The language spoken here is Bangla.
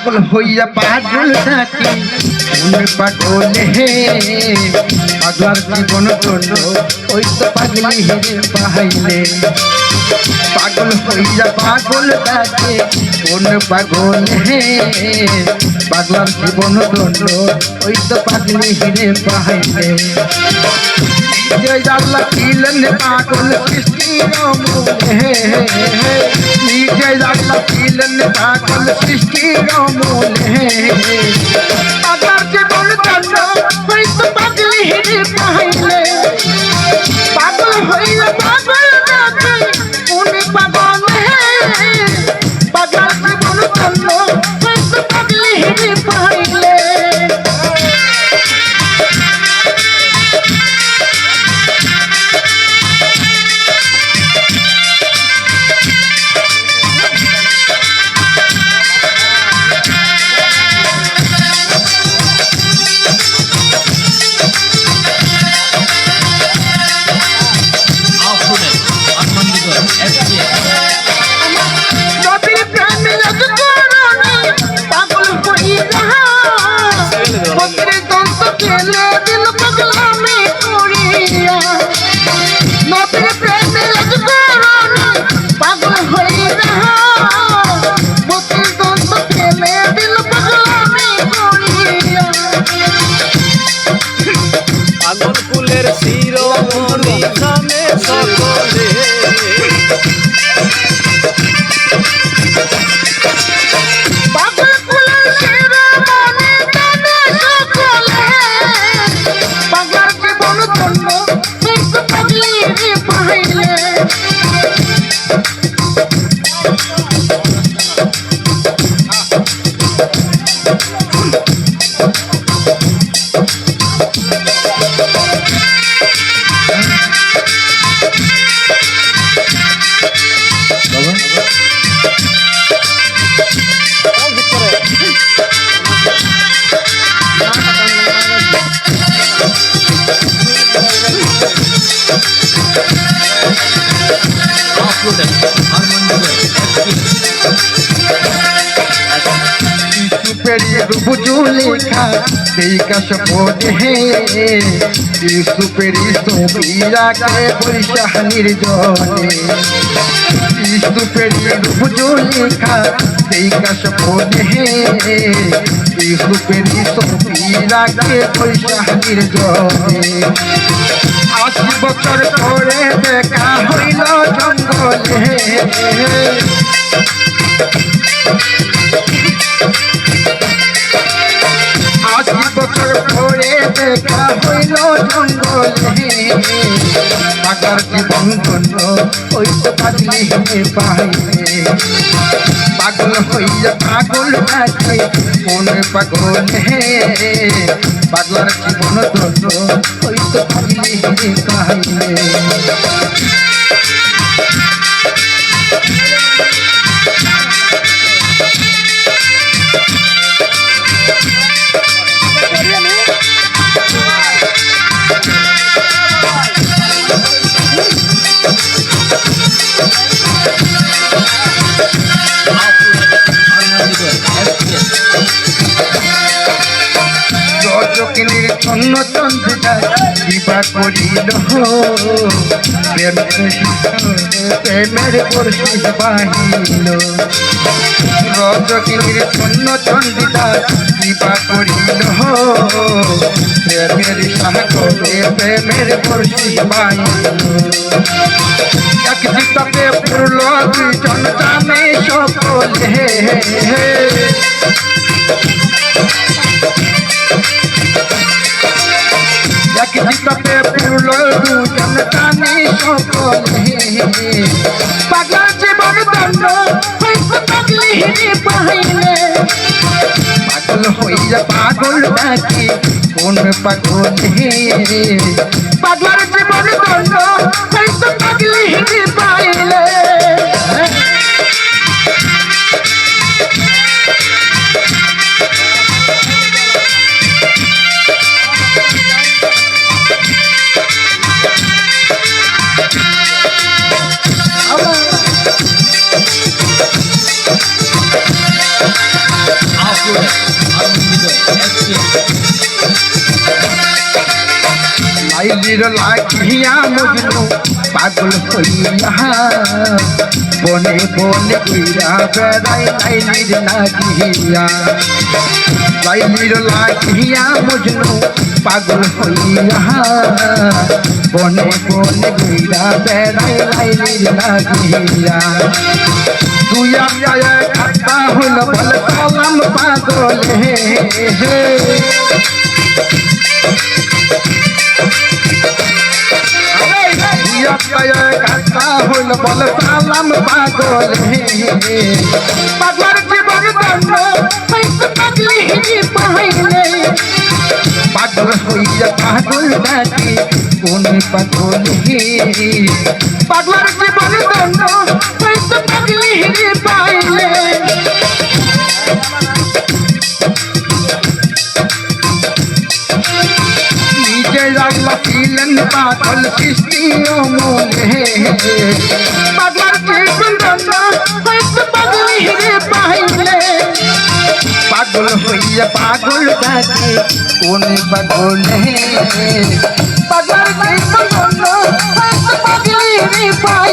পাগল হইয়া পাগল থাকি মনে পাগল হে পাগলার জীবন করল ওই তো পাগলি হে পাহাইলে পাগল হইয়া পাগল থাকে কোন পাগল হে পাগলার জীবন করল ওই তো পাগলি হে পাহাইলে জয় আল্লাহ কিলেন পাগল সৃষ্টির মূলে জয় আল্লাহ কিলেন পাগল সৃষ্টির মূলে পাগলার জীবন করল ওই তো পাগলি হে পাহাইলে পাগল হইয়া পাগল থাকে কোন পাগল হে পাগলার জীবন করল ওই তো পাগলি হে পাহাইলে বুঝুলেখা সেই কাশপদে হে ইউসুফেরি সবিরাকে পরিশাহানির জলে ইউসুফেরি বুঝুলেখা সেই কাশপদে হে ইউসুফেরি সবিরাকে পরিশাহানির জলে 80 বছর পরে দেখা হইল জঙ্গলে 80 বছর পরে দেখা হইল জঙ্গলে পাগলার জীবন করল ওই তো পাগলি হে পাহাইলে পাগল হইয়া পাগল থাকে কোন পাগল হে পাগলার জীবন করল ওই তো পাগলি হে পাহাইলে ছন্ন চন্দ্রিকা বিবাহ করিল প্রেমের বর্ষি বাহিল রজকিনীর ছন্ন চন্দ্রিকা বিবাহ করিল প্রেমের সাগরে প্রেমের বর্ষি বাহিল এক চিত্তে পড়ল দুইজন জানে সকলে এক চিত্তে পড়ল দুজন জানে সকলে পাগলার জীবন দণ্ড পাগলি হে পাহাইলে পাগল হইয়া পাগল ডাকি কোন পাগল হে পাগলার জীবন দণ্ড পাগলি হে পাইলে লাইলির লাগিয়া মজনু পাগল হইয়া বনে বনে ঘুরা বেড়াই লাইলির লাগিয়া লাইলির লাগিয়া মজনু পাগল হইয়া বনে বনে ঘুরা বেড়াই লাইলির লাগিয়া তুইয়া গায়ে খাতা হইল বল কালাম পাগল হে কাটা হইল বল কালাম পাগল হে পাগলার জীবন দণ্ড পাগলি পাইলে পাগল হইয়া পাগল ডাকি কোন পাগল হে পাগলার জীবন দণ্ড পাগলি পাইলে রাগলা ছিলেন পাগল কৃষ্ণীয় মনে পাগলার জীবন পাগল হিরে পাইলে পাগল হইয়া পাগল ডাকে কোন পাগল হে পাগলার জীবন পাগল হিরে পাইলে